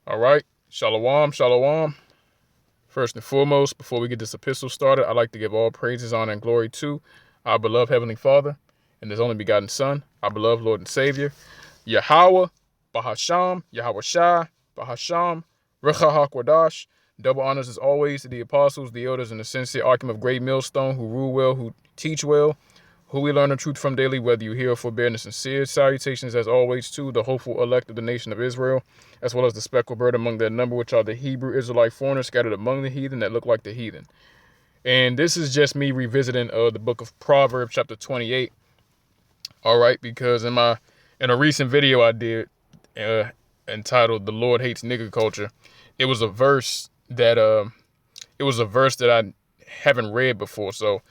All right. Shalom, shalom. First and foremost, before we get this epistle started, I'd like to give all praises, honor, and glory to our beloved Heavenly Father and His only begotten Son, our beloved Lord and Savior, Yahweh, Bahasham, Yahweh Shai, Bahasham, Recha HaKwadash. Double honors as always to the apostles, the elders, and the sincere Archim of Great Millstone who rule well, who teach well, who we learn the truth from daily, whether you hear or forbear, and sincere salutations as always to the hopeful elect of the nation of Israel, as well as the speckled bird among their number, which are the Hebrew Israelite foreigners scattered among the heathen that look like the heathen. And this is just me revisiting the book of Proverbs, chapter 28. All right, because in a recent video I did entitled "The Lord Hates Nigger Culture," it was a verse that I haven't read before. So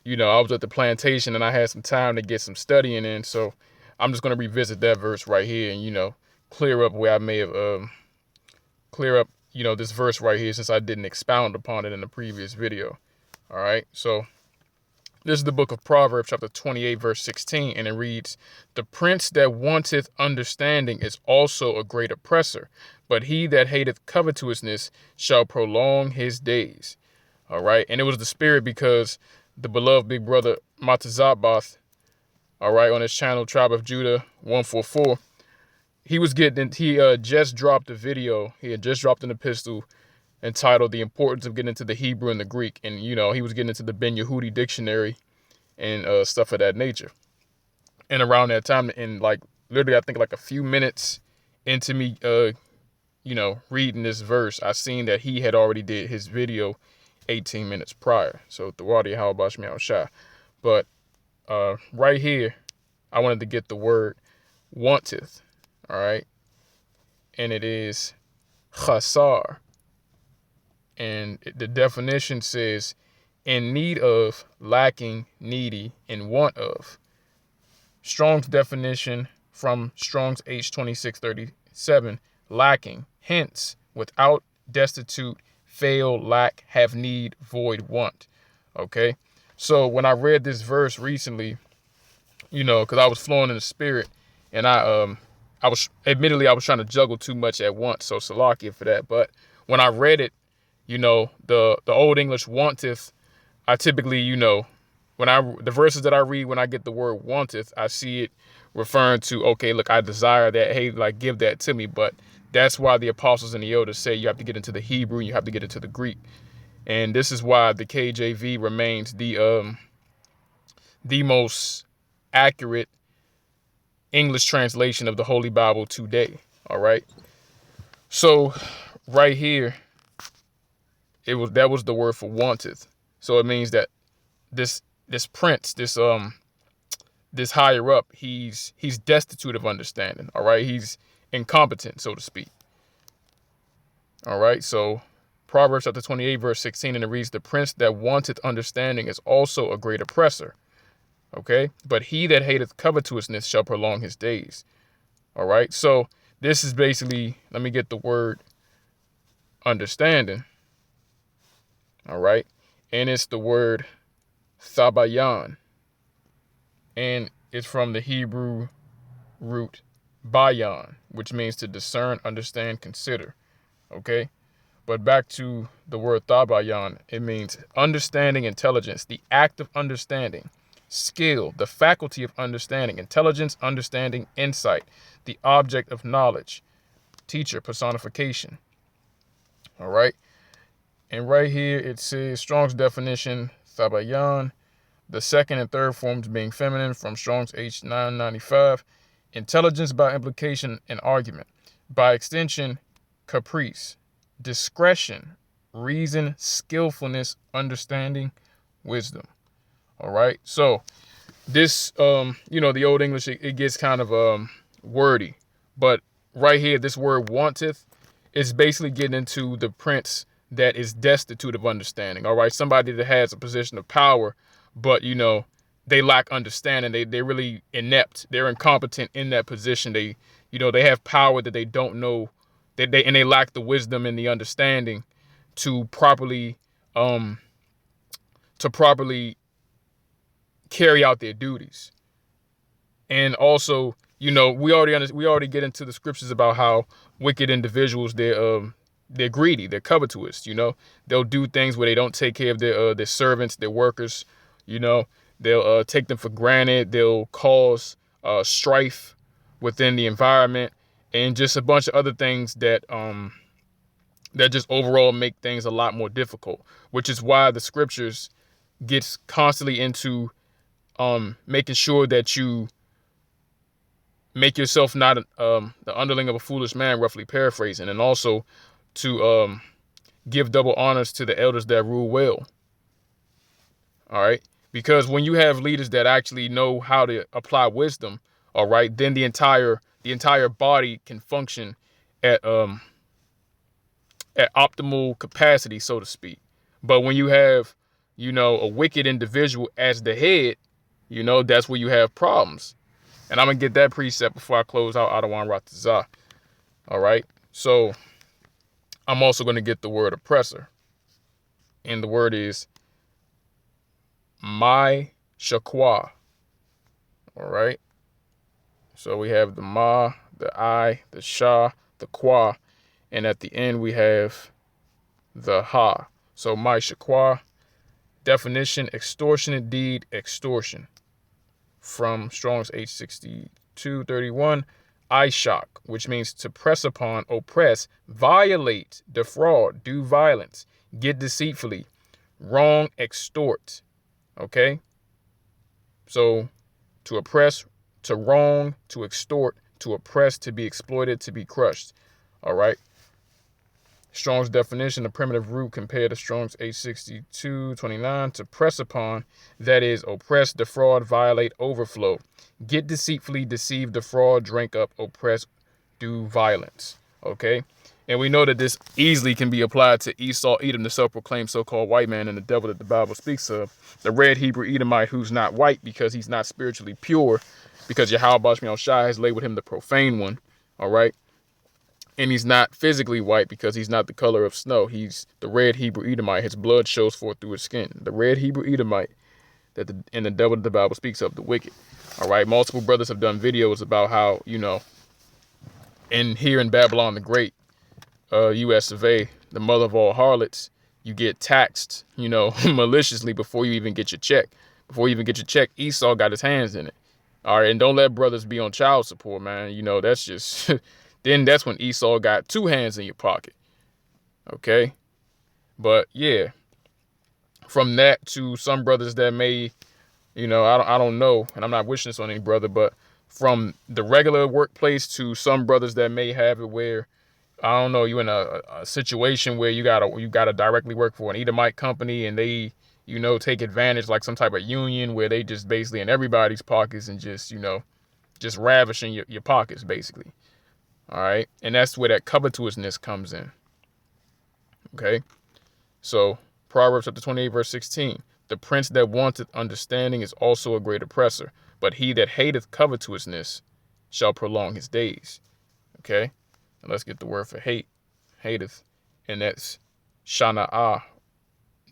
I was at the plantation and I had some time to get some studying in. So I'm just gonna revisit that verse right here and clear up where I may have clear up this verse right here since I didn't expound upon it in the previous video. All right, so this is the book of Proverbs, chapter 28, verse 16, and it reads, "The prince that wanteth understanding is also a great oppressor, but he that hateth covetousness shall prolong his days." All right, and it was the spirit because the beloved big brother Matazabath, all right, on his channel, Tribe of Judah 144, he just dropped a video. He had just dropped an epistle entitled "The Importance of Getting into the Hebrew and the Greek," and he was getting into the Ben Yehudi dictionary and stuff of that nature. And around that time, and like literally, I think like a few minutes into me, reading this verse, I seen that he had already did his video 18 minutes prior. So Thawadi Halabash Meow Shah. But right here, I wanted to get the word wanteth. All right. And it is chasar. And the definition says in need of, lacking, needy, in want of. Strong's definition from Strong's H2637, lacking, hence, without, destitute, fail, lack, have need, void, want. Okay, so when I read this verse recently, because I was flowing in the spirit, and I was trying to juggle too much at once, so Salakia for that. But when I read it, the Old English wanteth, I typically, the verses that I read when I get the word wanteth, I see it referring to, okay, look, I desire that, hey, like give that to me. But that's why the apostles and the elders say you have to get into the Hebrew and you have to get into the Greek. And this is why the KJV remains the most accurate English translation of the Holy Bible today. All right. So right here, that was the word for wanteth. So it means that this prince, this higher up, he's destitute of understanding. All right, he's incompetent, so to speak. All right, so Proverbs chapter 28, verse 16, and it reads, "The prince that wanteth understanding is also a great oppressor." Okay, but he that hateth covetousness shall prolong his days. All right, so this is basically, let me get the word understanding. All right, and it's the word thabayan, and it's from the Hebrew root bayan, which means to discern, understand, consider. Okay, but back to the word thabayan, it means understanding, intelligence, the act of understanding, skill, the faculty of understanding, intelligence, understanding, insight, the object of knowledge, teacher, personification. All right, and right here it says Strong's definition, thabayan, the second and third forms being feminine, from Strong's H995, intelligence by implication and argument, by extension, caprice, discretion, reason, skillfulness, understanding, wisdom. All right, so this, the Old English, it gets kind of wordy, but right here, this word wanteth is basically getting into the prince that is destitute of understanding. All right, somebody that has a position of power, but they lack understanding. They're really inept. They're incompetent in that position. They have power that they don't know, and they lack the wisdom and the understanding to properly carry out their duties. And also, we already get into the scriptures about how wicked individuals, they're greedy, they're covetous. They'll do things where they don't take care of their servants, their workers. They'll take them for granted. They'll cause strife within the environment, and just a bunch of other things that just overall make things a lot more difficult. Which is why the scriptures gets constantly into making sure that you make yourself not the underling of a foolish man, roughly paraphrasing, and also to give double honors to the elders that rule well. All right. Because when you have leaders that actually know how to apply wisdom, all right, then the entire body can function at optimal capacity, so to speak. But when you have, a wicked individual as the head, that's where you have problems. And I'm gonna get that precept before I close out Adawan Ratazah. All right. So I'm also gonna get the word oppressor, and the word is my shakwa. All right. So we have the ma, the I, the sha, the kwa, and at the end we have the ha. So my shakwa, definition: extortionate deed, extortion. From Strong's H6231, I shock, which means to press upon, oppress, violate, defraud, do violence, get deceitfully, wrong, extort. Okay? So to oppress, to wrong, to extort, to oppress, to be exploited, to be crushed. All right? Strong's definition, the primitive root compared to Strong's H6229, to press upon, that is, oppress, defraud, violate, overflow, get deceitfully, deceive, defraud, drink up, oppress, do violence. Okay? And we know that this easily can be applied to Esau, Edom, the self-proclaimed so-called white man, and the devil that the Bible speaks of, the red Hebrew Edomite who's not white because he's not spiritually pure, because Yahweh Bashmi Shai has labeled him the profane one. All right? And he's not physically white because he's not the color of snow. He's the red Hebrew Edomite. His blood shows forth through his skin. The red Hebrew Edomite and the devil that the Bible speaks of, the wicked. All right. Multiple brothers have done videos about how, here in Babylon the Great, U.S. of A., the mother of all harlots, you get taxed, maliciously before you even get your check. Before you even get your check, Esau got his hands in it. All right. And don't let brothers be on child support, man. That's just... Then that's when Esau got two hands in your pocket. Okay? But yeah, from that to some brothers that may, I don't know, and I'm not wishing this on any brother, but from the regular workplace to some brothers that may have it where, I don't know, you in a situation where you gotta directly work for an Edomite company and they, take advantage, like some type of union where they just basically in everybody's pockets and just ravishing your pockets basically. All right. And that's where that covetousness comes in. Okay. So Proverbs chapter 28, verse 16. The prince that wanteth understanding is also a great oppressor, but he that hateth covetousness shall prolong his days. Okay. And let's get the word for hate. Hateth. And that's shana'ah.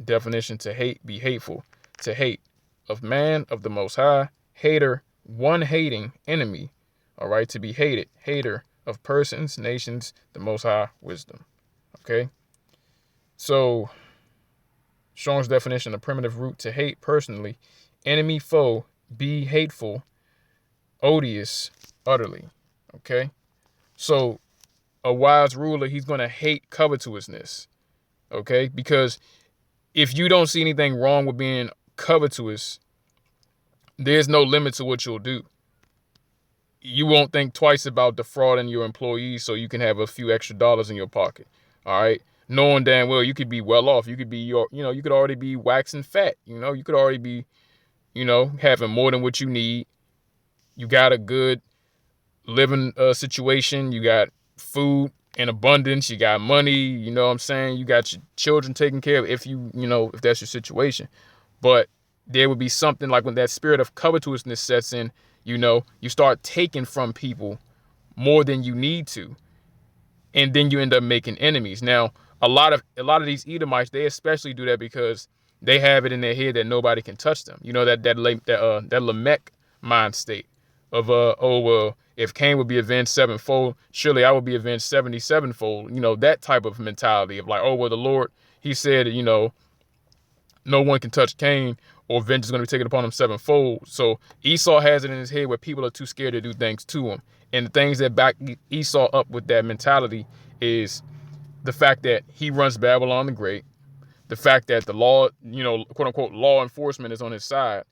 Definition: to hate, be hateful. To hate. Of man, of the Most High. Hater, one hating, enemy. All right. To be hated. Hater. Of persons, nations, the Most High, wisdom. Okay? So, Strong's definition, the primitive root: to hate personally, enemy, foe, be hateful, odious, utterly. Okay? So, a wise ruler, he's going to hate covetousness. Okay? Because if you don't see anything wrong with being covetous, there's no limit to what you'll do. You won't think twice about defrauding your employees so you can have a few extra dollars in your pocket. All right. Knowing damn well you could be well off. You could be you could already be waxing fat. You could already be, having more than what you need. You got a good living situation. You got food in abundance. You got money. You know what I'm saying? You got your children taken care of if if that's your situation. But there would be something like when that spirit of covetousness sets in, you start taking from people more than you need to. And then you end up making enemies. Now, a lot of these Edomites, they especially do that because they have it in their head that nobody can touch them. That Lamech mind state of, if Cain would be avenged sevenfold, surely I would be avenged 77-fold. That type of mentality of like, oh, well, the Lord, he said, no one can touch Cain, or vengeance is going to be taken upon him sevenfold. So Esau has it in his head where people are too scared to do things to him. And the things that back Esau up with that mentality is the fact that he runs Babylon the Great, the fact that the law, quote unquote, law enforcement is on his side.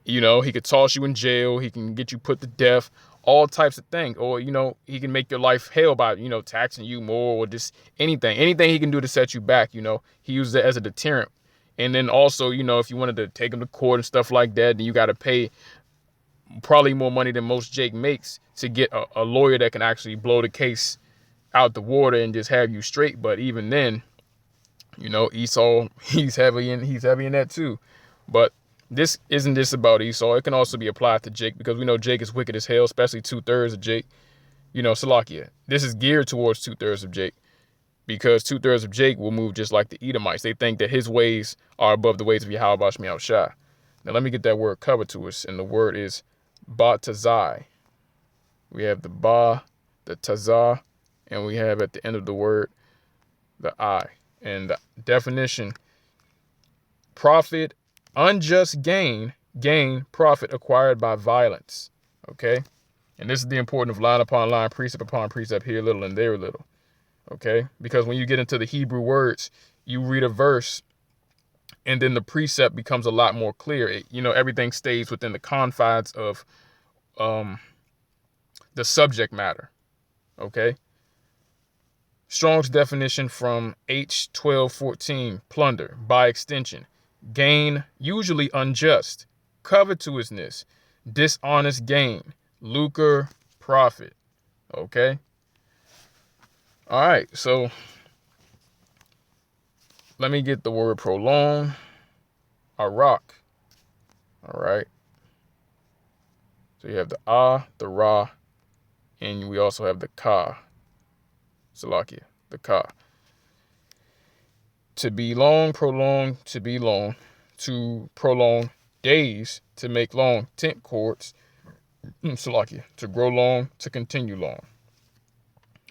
He could toss you in jail, he can get you put to death, all types of things. Or, he can make your life hell by, taxing you more, or just anything he can do to set you back. He uses it as a deterrent. And then also, if you wanted to take him to court and stuff like that, then you got to pay probably more money than most Jake makes to get a lawyer that can actually blow the case out the water and just have you straight. But even then, Esau, he's heavy in that too. But this isn't just about Esau. It can also be applied to Jake, because we know Jake is wicked as hell, especially 2/3 of Jake. Salakia. This is geared towards 2/3 of Jake, because 2/3 of Jake will move just like the Edomites. They think that his ways are above the ways of Yahweh Shemi Shai. Now let me get that word covered to us, and the word is Ba-Tazai. We have the Ba, the Tazah, and we have at the end of the word the I. And the definition: profit, unjust gain, profit acquired by violence. Okay? And this is the importance of line upon line, precept upon precept, here a little and there a little. Okay? Because when you get into the Hebrew words, you read a verse and then the precept becomes a lot more clear. Everything stays within the confines of the subject matter. Okay? Strong's definition from H1214, plunder, by extension, gain, usually unjust, covetousness, dishonest gain, lucre, profit. Okay? All right, so let me get the word prolong, Arak. All right. So you have the the Ra, and we also have the Ka. Salakia, the Ka. To be long, prolong, to be long, to prolong days, to make long tent cords, Salakia, to grow long, to continue long.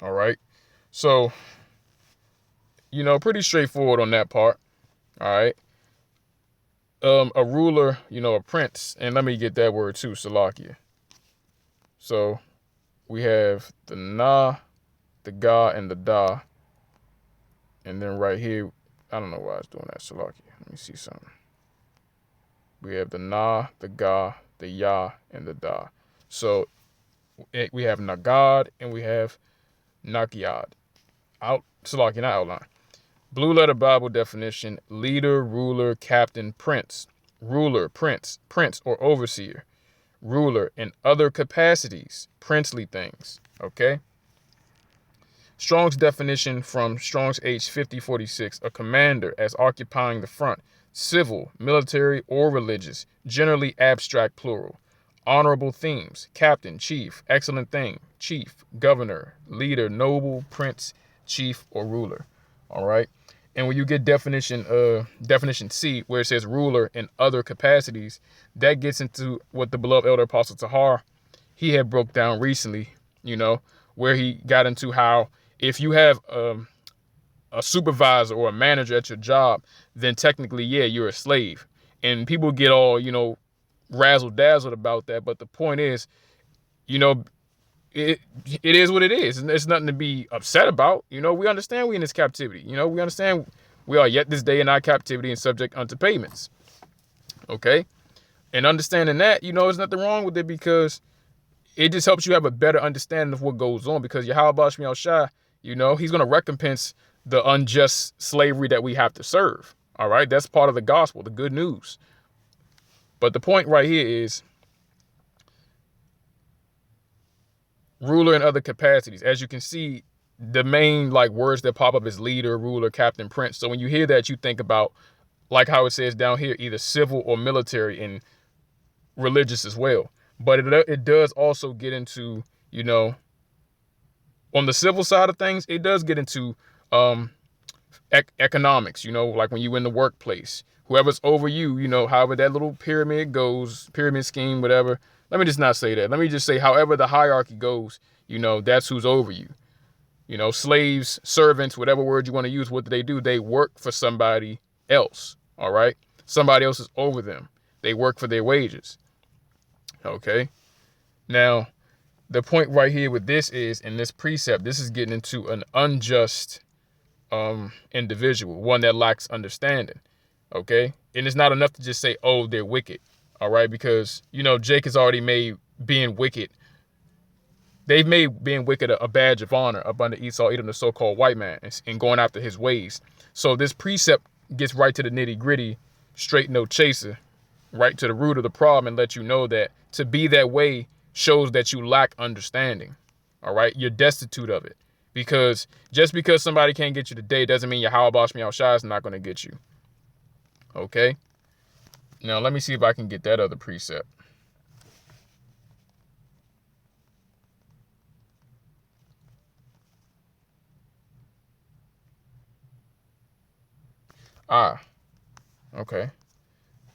All right. So, pretty straightforward on that part. All right. A ruler, a prince, and let me get that word too, Salakia. So we have the Na, the Ga, and the Da. And then right here, I don't know why I was doing that, Salakia. Let me see something. We have the Na, the Ga, the Ya, and the Da. So we have Nagad and we have Nakiad. Salakia, not outline. Blue letter Bible definition: leader, ruler, captain, prince. Ruler, prince or overseer. Ruler in other capacities, princely things. Okay? Strong's definition from Strong's H5046: a commander as occupying the front, civil, military, or religious, generally abstract plural. Honorable themes: captain, chief, excellent thing, chief, governor, leader, noble, prince, chief, or ruler. All right? And when you get definition C, where it says ruler in other capacities, that gets into what the beloved elder apostle Tahar, he had broke down recently, where he got into how if you have a supervisor or a manager at your job, then technically, yeah, you're a slave. And people get all, razzle dazzled about that. But the point is, it is what it is. There's nothing to be upset about. We understand we in this captivity. We understand we are yet this day in our captivity and subject unto payments. Okay? And understanding that, there's nothing wrong with it, because it just helps you have a better understanding of what goes on, because Yahweh Shemi Shai, he's going to recompense the unjust slavery that we have to serve. All right? That's part of the gospel, the good news. But the point right here is ruler in other capacities. As you can see, the main words that pop up is leader, ruler, captain, prince. So when you hear that, you think about, like how it says down here, either civil or military and religious as well. But it does also get into, on the civil side of things, it does get into economics, like when you in the workplace, whoever's over you, however that little pyramid goes, pyramid scheme, whatever, let me just not say that. Let me just say, however the hierarchy goes, that's who's over you. Slaves, servants, whatever word you want to use, what do? They work for somebody else. All right. Somebody else is over them. They work for their wages. Okay. Now, the point right here with this is, in this precept, this is getting into an unjust individual, one that lacks understanding. Okay. And it's not enough to just say, oh, they're wicked. All right. Because, Jake has already made being wicked. They've made being wicked a badge of honor up under Esau, Edom, the so-called white man, and going after his ways. So this precept gets right to the nitty gritty, straight no chaser, right to the root of the problem, and let you know that to be that way shows that you lack understanding. All right. You're destitute of it, because just because somebody can't get you today doesn't mean your Yahweh Bash Shai is not going to get you. Okay. Now let me see if I can get that other precept. Okay.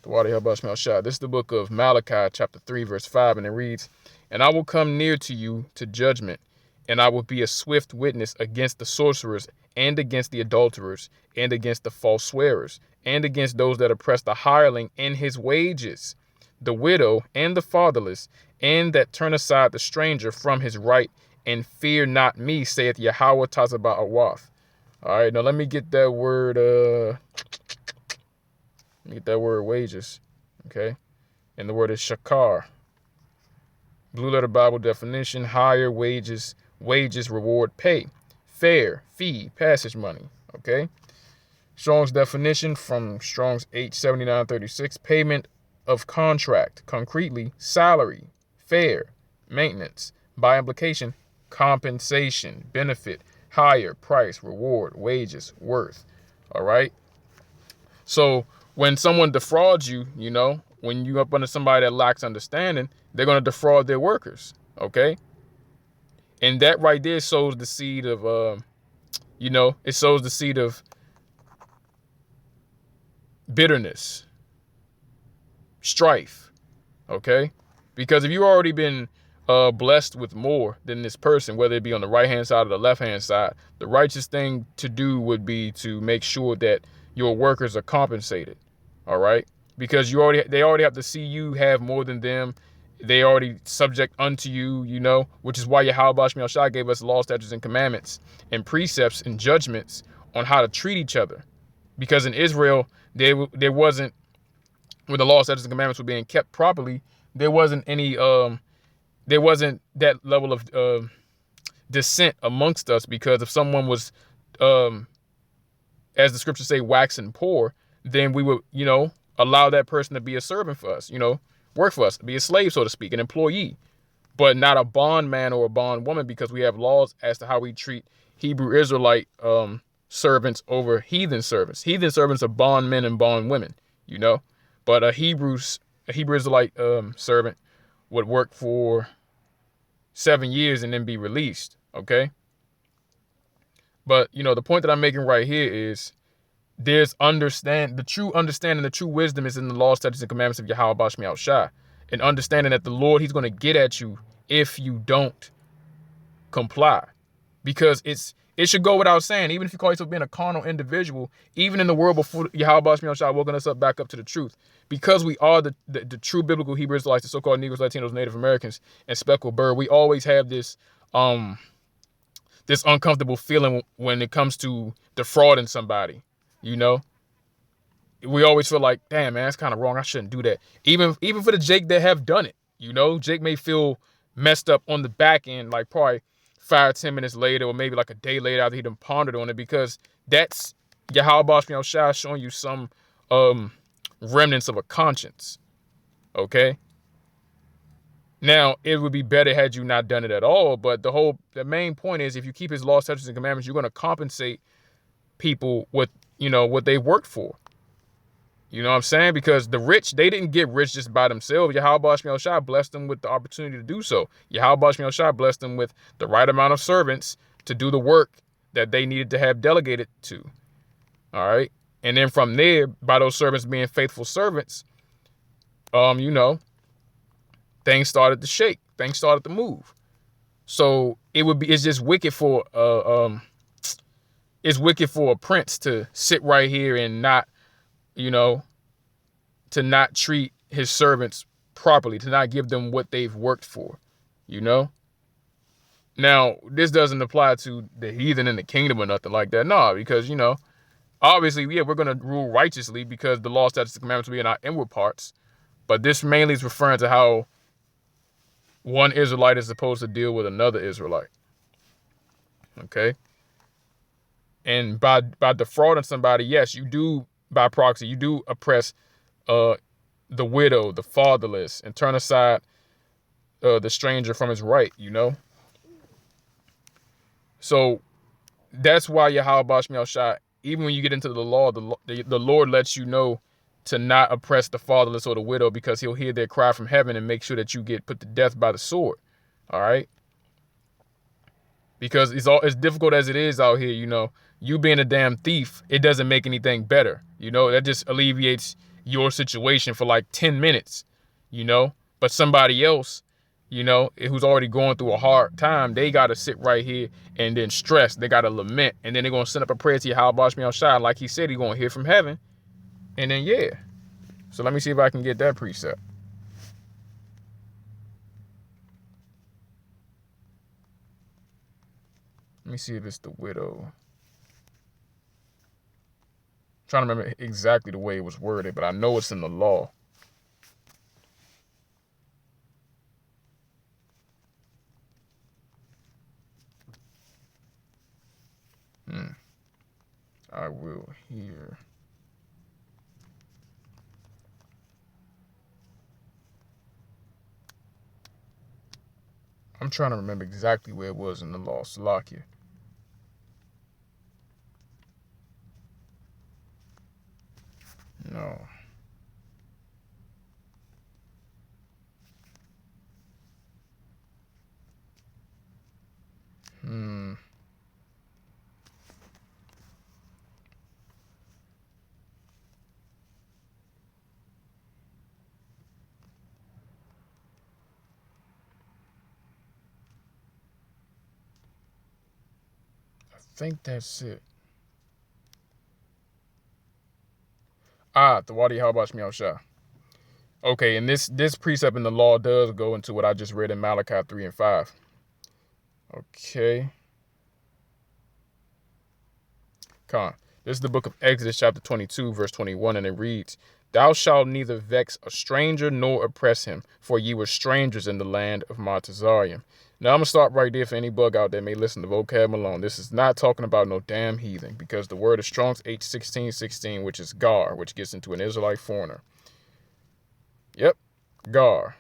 The water help us smell shot. This is the book of Malachi, chapter 3, verse 5, and it reads, "And I will come near to you to judgment, and I will be a swift witness against the sorcerers, and against the adulterers, and against the false swearers, and against those that oppress the hireling in his wages, the widow and the fatherless, and that turn aside the stranger from his right, and fear not me, saith Yahweh Tazabah Awath." All right, now let me get that word, wages, okay? And the word is shakar. Blue letter Bible definition: hire, wages, reward, pay, fare, fee, passage money, okay? Strong's definition from Strong's H7936: payment of contract, concretely, salary, fare, maintenance, by implication, compensation, benefit, hire, price, reward, wages, worth. All right. So when someone defrauds you, when you up under somebody that lacks understanding, they're going to defraud their workers. Okay. And that right there sows the seed of, it sows the seed of bitterness, strife. Okay. Because if you've already been blessed with more than this person, whether it be on the right hand side or the left hand side, the righteous thing to do would be to make sure that your workers are compensated. All right. Because they already have to see you have more than them. They already subject unto you, which is why Yahweh Shai Shai gave us law, statutes, and commandments and precepts and judgments on how to treat each other. Because in Israel, there wasn't, when the law, statutes, and commandments were being kept properly, there wasn't that level of dissent amongst us, because if someone was, as the scriptures say, waxing poor, then we would, allow that person to be a servant for us, work for us, be a slave, so to speak, an employee, but not a bondman or a bondwoman, because we have laws as to how we treat Hebrew Israelite servants over heathen servants. Heathen servants are bondmen and bondwomen, but a Hebrew Israelite servant would work for 7 years and then be released. Okay. But, the point that I'm making right here is the true understanding, the true wisdom is in the law, statutes, and commandments of Yahweh Bash Me'al Shai, and understanding that the Lord, he's going to get at you if you don't comply. Because it should go without saying, even if you call yourself being a carnal individual, even in the world before Yahweh Bash Me'al Shai woken us up back up to the truth, because we are the true biblical Hebrew Israelites, the so-called Negroes, Latinos, Native Americans, and speckled bird, we always have this uncomfortable feeling when it comes to defrauding somebody. We always feel like, damn, man, that's kind of wrong. I shouldn't do that. Even for the Jake that have done it, Jake may feel messed up on the back end, like probably 5-10 minutes later, or maybe like a day later after he done pondered on it, because that's Yahweh Bash Me'al Shai showing you some remnants of a conscience. Okay. Now, it would be better had you not done it at all, but the main point is, if you keep his laws, statutes, and commandments, you're going to compensate people with, what they worked for. You know what I'm saying? Because the rich, they didn't get rich just by themselves. Yahweh Bash Me'al Shai blessed them with the opportunity to do so. Yahweh Bash Me'al Shai blessed them with the right amount of servants to do the work that they needed to have delegated to. All right. And then from there, by those servants being faithful servants, things started to shake. Things started to move. So it's just wicked for it's wicked for a prince to sit right here and not, you know, to not treat his servants properly, to not give them what they've worked for, you know? Now, this doesn't apply to the heathen in the kingdom or nothing like that. No, because, obviously, yeah, we're going to rule righteously because the law, statutes, and commandments will be in our inward parts. But this mainly is referring to how one Israelite is supposed to deal with another Israelite. Okay? And by defrauding somebody, yes, you do, by proxy, you do oppress the widow, the fatherless, and turn aside the stranger from his right, So that's why Yahweh Shai Shai, even when you get into the law, the Lord lets you know to not oppress the fatherless or the widow, because he'll hear their cry from heaven and make sure that you get put to death by the sword. All right? Because it's as difficult as it is out here, you being a damn thief, it doesn't make anything better. That just alleviates your situation for like 10 minutes, But somebody else, who's already going through a hard time, they got to sit right here and then stress. They got to lament. And then they're going to send up a prayer to Yahweh Shai. Like he said, he's going to hear from heaven. And then, yeah. So let me see if I can get that precept. Let me see if it's the widow. I'm trying to remember exactly the way it was worded, but I know it's in the law. I will hear. I'm trying to remember exactly where it was in the law. Salakia. No. I think that's it. The Wadi Halbash Shah. Okay, and this precept in the law does go into what I just read in Malachi 3 and 5. Okay. This is the book of Exodus chapter 22, verse 21, and it reads, "Thou shalt neither vex a stranger nor oppress him, for ye were strangers in the land of Montezarium." Now, I'm going to stop right there for any bug out there may listen to vocab alone. This is not talking about no damn heathen, because the word is Strong's H1616, which is gar, which gets into an Israelite foreigner. Yep, gar.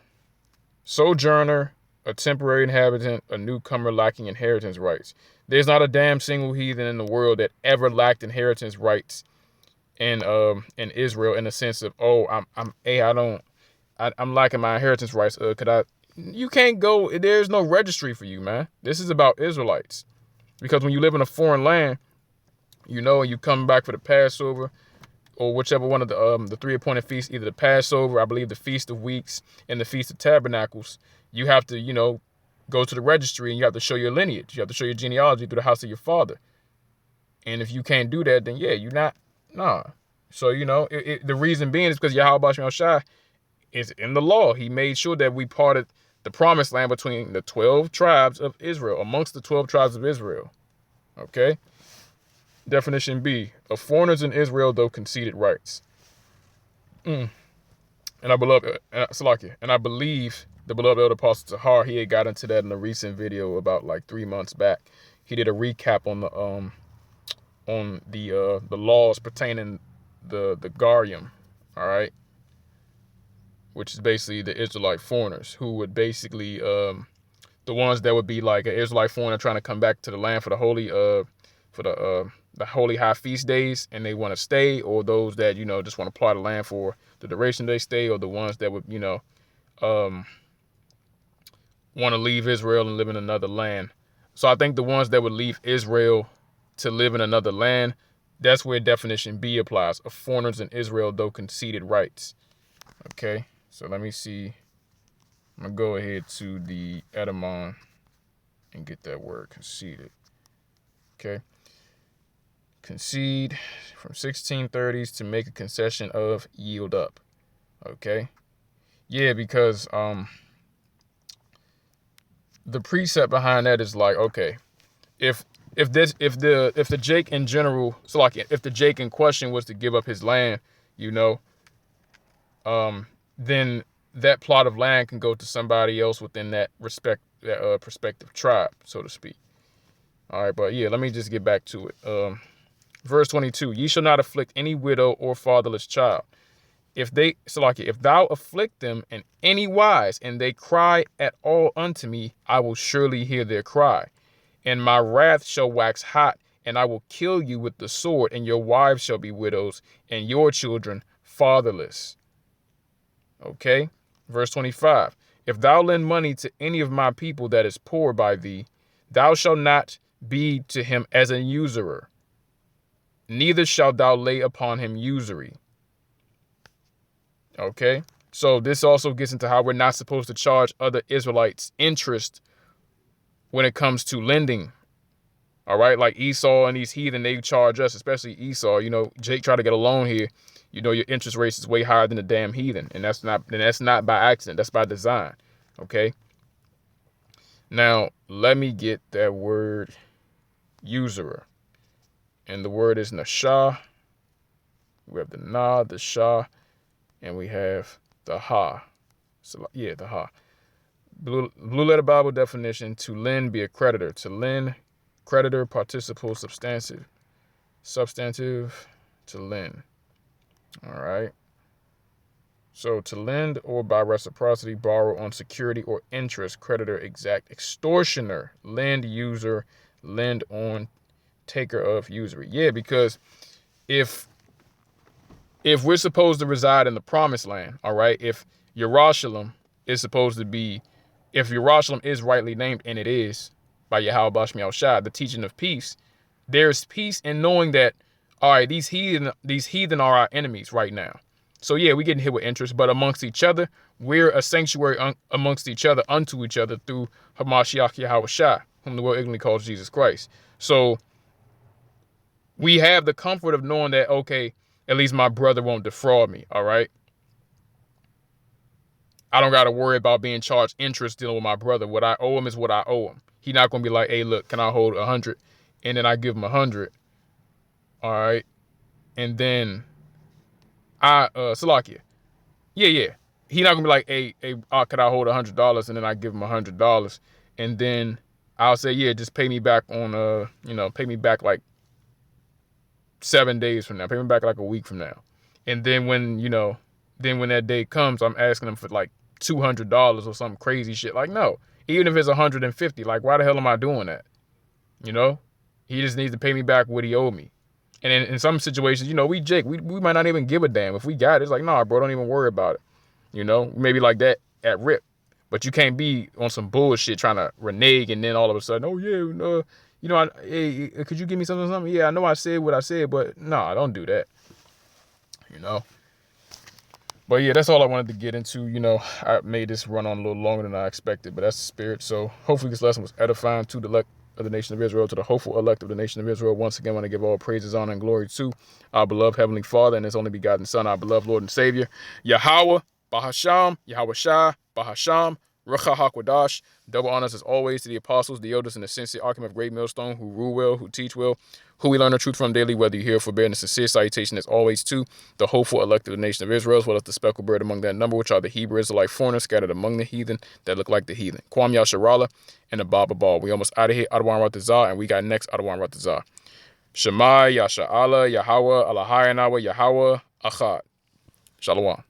Sojourner, a temporary inhabitant, a newcomer lacking inheritance rights. There's not a damn single heathen in the world that ever lacked inheritance rights in Israel, in the sense of, I'm lacking my inheritance rights. You can't go. There's no registry for you, man. This is about Israelites, because when you live in a foreign land, and you come back for the Passover, or whichever one of the three appointed feasts, either the Passover, I believe the Feast of Weeks, and the Feast of Tabernacles, you have to, go to the registry and you have to show your lineage. You have to show your genealogy through the house of your father. And if you can't do that, then yeah, you're not, nah. So, the reason being is because Yahweh Shai is in the law. He made sure that we parted the promised land between the 12 tribes of Israel, amongst the 12 tribes of Israel. Okay? Definition B, of foreigners in Israel, though conceded rights. And I believe the beloved elder apostle Tahar, he had got into that in a recent video about like 3 months back. He did a recap on the laws pertaining the Garium, all right, which is basically the Israelite foreigners, who would basically the ones that would be like an Israelite foreigner trying to come back to the land for the holy holy high feast days, and they want to stay, or those that just want to apply the land for the duration they stay, or the ones that would want to leave Israel and live in another land. So I think the ones that would leave Israel to live in another land, that's where definition B applies, of foreigners in Israel, though conceded rights. Okay, so let me see I'm going to go ahead to the etymon and get that word conceded. Okay. Concede from 1630s to make a concession of yield up. Okay. Yeah, because the precept behind that is like, okay, if the Jake in general, so like if the Jake in question was to give up his land, you know, then that plot of land can go to somebody else within that prospective tribe, so to speak. All right, but yeah, let me just get back to it. Verse 22: Ye shall not afflict any widow or fatherless child. If thou afflict them in any wise, and they cry at all unto me, I will surely hear their cry. And my wrath shall wax hot, and I will kill you with the sword, and your wives shall be widows, and your children fatherless. Okay? Verse 25. If thou lend money to any of my people that is poor by thee, thou shalt not be to him as an usurer, neither shalt thou lay upon him usury. Okay? So this also gets into how we're not supposed to charge other Israelites interest when it comes to lending. All right, like Esau and these heathen, they charge us, especially Esau. You know, Jake tried to get a loan here. You know, your interest rate is way higher than the damn heathen, and that's not by accident. That's by design. Okay. Now let me get that word usurer, and the word is nashah. We have the na, the shah, and we have the ha. So yeah, the ha. Blue letter Bible definition: to lend, be a creditor. To lend, creditor, participle, substantive, to lend. All right. So to lend or by reciprocity, borrow on security or interest, creditor, exact, extortioner, lend, user, lend on, taker of usury. Yeah, because if we're supposed to reside in the promised land, all right, if Yerushalayim is supposed to be, if Yerushalayim is rightly named, and it is, by Yahweh Bashmi Shai, the teaching of peace, there's peace in knowing that, all right, these heathen are our enemies right now. So yeah, we're getting hit with interest, but amongst each other, we're a sanctuary amongst each other, unto each other, through Hamashiach Yahweh Shai, whom the world ignorantly calls Jesus Christ. So we have the comfort of knowing that, okay, at least my brother won't defraud me, all right? I don't got to worry about being charged interest dealing with my brother. What I owe him is what I owe him. He's not going to be like, hey, look, can I hold 100? And then I give him 100, all right? And then Salakia. Yeah. He not gonna be like, hey, could I hold $100? And then I give him $100, and then I'll say, yeah, just pay me back on, pay me back like 7 days from now, pay me back like a week from now, and then when that day comes, I'm asking him for like $200 or some crazy shit. Like, no, even if it's 150, like, why the hell am I doing that? You know, he just needs to pay me back what he owed me. And in some situations, we might not even give a damn. If we got it, it's like, nah, bro, don't even worry about it. Maybe like that at rip. But you can't be on some bullshit trying to renege and then all of a sudden, oh, yeah, hey, could you give me something? Yeah, I know I said what I said, but nah, don't do that. But yeah, that's all I wanted to get into. I made this run on a little longer than I expected, but that's the spirit. So hopefully this lesson was edifying to the elect of the nation of Israel, to the hopeful elect of the nation of Israel. Once again, I want to give all praises, honor, and glory to our beloved Heavenly Father and His only begotten Son, our beloved Lord and Savior, Yahweh, Bahasham, Yahweh Shai, Bahasham, Ruach HaKodesh. Double honors as always to the apostles, the elders, and the sincere archim of Great Millstone, who rule well, who teach well, who we learn the truth from daily, whether you hear forbearing a sincere salutation as always to the hopeful elect of the nation of Israel, as well as the speckled bird among that number, which are the Hebrew Israelite foreigners scattered among the heathen that look like the heathen. Kwam Yasharala and the Baba Ball. We almost out of here, Adawan Ratazah, and we got next Adawan Ratazah. Shema, Yasha'ala, Yahweh, Alahayanawa, Yahweh, Achad. Shalom.